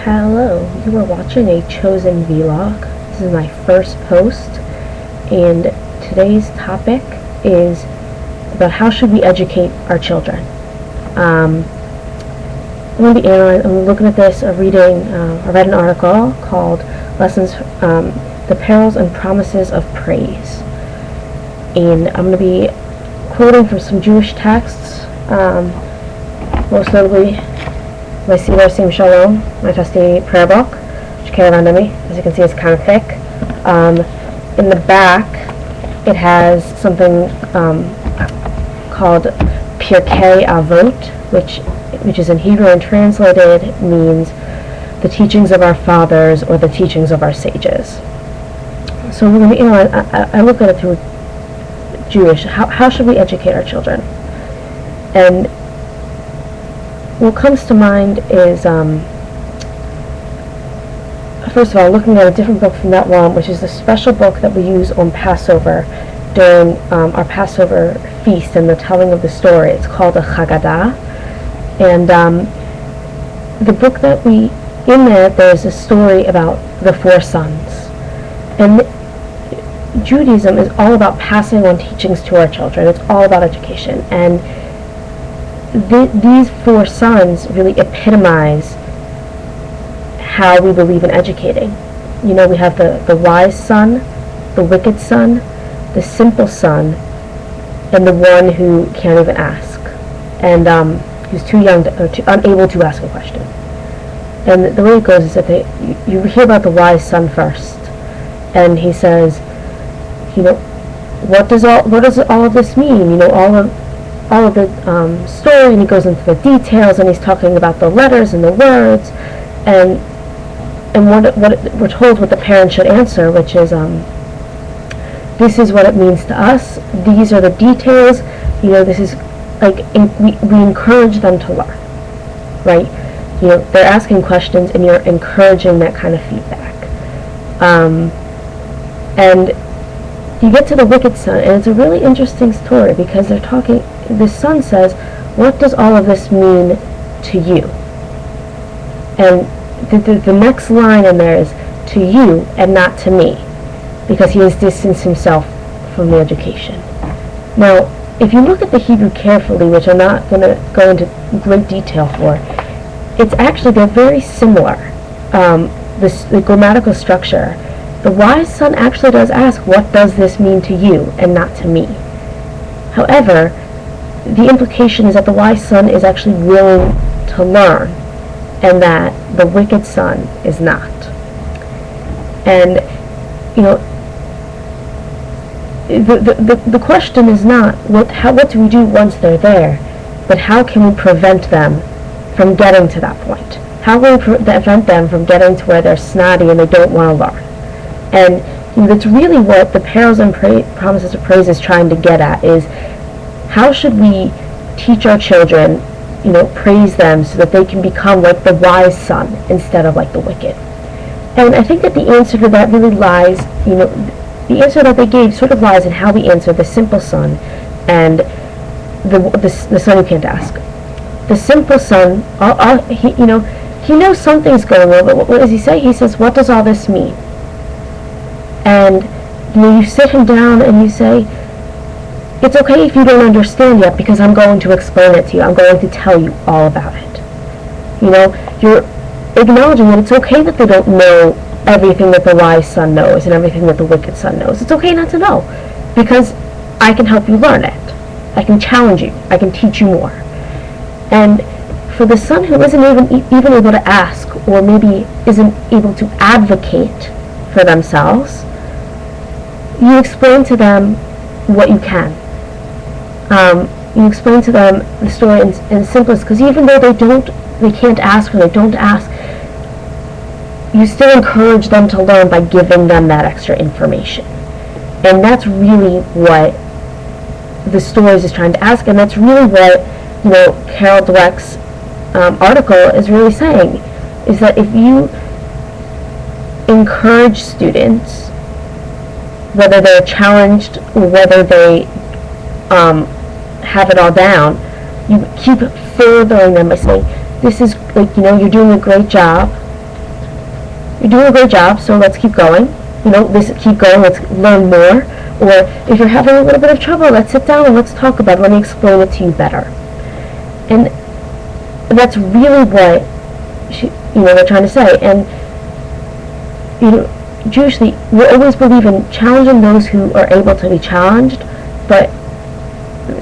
Hello, you are watching a chosen vlog. This is my first post, and today's topic is about how should we educate our children. I'm looking at this, I read an article called The Perils and Promises of Praise, and I'm going to be quoting from some Jewish texts, most notably my Sefer Sim Shalom, my trusty prayer book, which carry around to me. As you can see, it's kind of thick. In the back, it has something called Pirkei Avot, which is in Hebrew and translated means the teachings of our fathers or the teachings of our sages. So I look at it through Jewish. How should we educate our children? And what comes to mind is, first of all, looking at a different book from that one, which is the special book that we use on Passover during our Passover feast and the telling of the story. It's called a Hagadah. And the book in there's a story about the 4 sons. And Judaism is all about passing on teachings to our children. It's all about education. And these 4 sons really epitomize how we believe in educating. We have the wise son, the wicked son, the simple son, and the one who can't even ask, and who's too young unable to ask a question. And the way it goes is that you hear about the wise son first, and he says, what does all of this mean? All of the story, and he goes into the details, and he's talking about the letters and the words, and what we're told what the parents should answer, which is, this is what it means to us. These are the details. This is we encourage them to learn, right? They're asking questions, and you're encouraging that kind of feedback. And you get to the wicked son, and it's a really interesting story because they're talking. The son says, "What does all of this mean to you?" And the next line in there is, "To you and not to me," because he has distanced himself from the education. Now, if you look at the Hebrew carefully, which I'm not going to go into great detail for, they're very similar. The grammatical structure. The wise son actually does ask, "What does this mean to you and not to me?" However, the implication is that the wise son is actually willing to learn, and that the wicked son is not. And the question is not what do we do once they're there, but how can we prevent them from getting to that point? How can we prevent them from getting to where they're snotty and they don't want to learn? And that's really what the Perils and Promises of Praise is trying to get at, is how should we teach our children, praise them so that they can become like the wise son instead of like the wicked. And I think that the answer to that really lies, the answer that they gave sort of lies in how we answer the simple son and the son who can't ask. The simple son, he knows something's going on, but what does he say? He says, "What does all this mean?" And you sit him down and you say, "It's okay if you don't understand yet, because I'm going to explain it to you. I'm going to tell you all about it." You're acknowledging that it's okay that they don't know everything that the wise son knows and everything that the wicked son knows. It's okay not to know, because I can help you learn it. I can challenge you. I can teach you more. And for the son who isn't even able to ask, or maybe isn't able to advocate for themselves, you explain to them what you can. You explain to them the story in simplest, because even though they can't ask, or they don't ask, you still encourage them to learn by giving them that extra information. And that's really what the stories is trying to ask, and that's really what Carol Dweck's article is really saying, is that if you encourage students, whether they're challenged or whether they have it all down, you keep furthering them by saying, this is, you're doing a great job, you're doing a great job, so let's keep going. Keep going, let's learn more. Or if you're having a little bit of trouble, let's sit down and let's talk about it. Let me explain it to you better. And that's really what they're trying to say. And Jewishly, we always believe in challenging those who are able to be challenged, but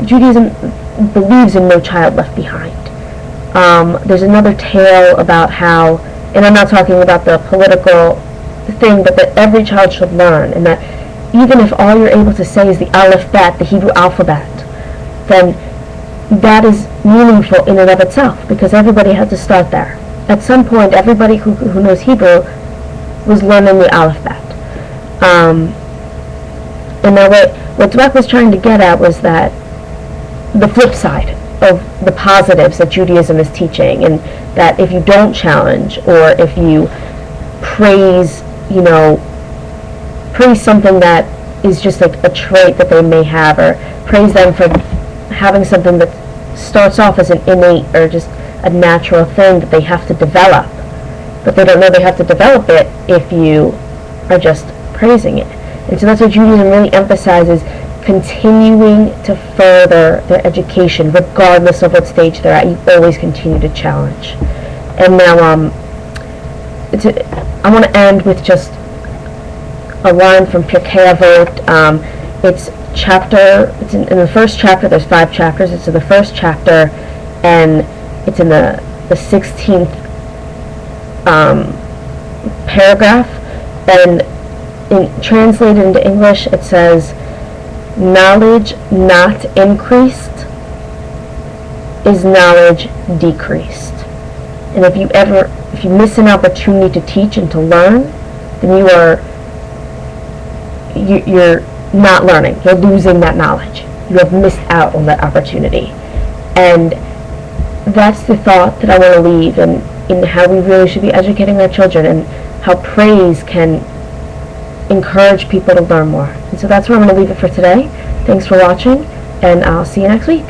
Judaism believes in no child left behind. There's another tale about how, and I'm not talking about the political thing, but that every child should learn, and that even if all you're able to say is the Aleph Bet, the Hebrew alphabet, then that is meaningful in and of itself, because everybody had to start there. At some point, everybody who knows Hebrew was learning the Aleph Bet. And now what Dweck was trying to get at was that the flip side of the positives that Judaism is teaching, and that if you don't challenge, or if you praise something that is just like a trait that they may have, or praise them for having something that starts off as an innate or just a natural thing that they have to develop, but they don't know they have to develop it if you are just praising it. And so that's what Judaism really emphasizes, continuing to further their education regardless of what stage they're at. You always continue to challenge. And now I want to end with just a line from Pirkei Avot. It's in the first chapter. There's 5 chapters. It's in the first chapter, and it's in the 16th paragraph. And translated into English, it says, "Knowledge not increased is knowledge decreased." And if you miss an opportunity to teach and to learn, then you're not learning. You're losing that knowledge. You have missed out on that opportunity. And that's the thought that I want to leave in how we really should be educating our children, and how praise can encourage people to learn more. And so that's where I'm going to leave it for today. Thanks for watching, and I'll see you next week.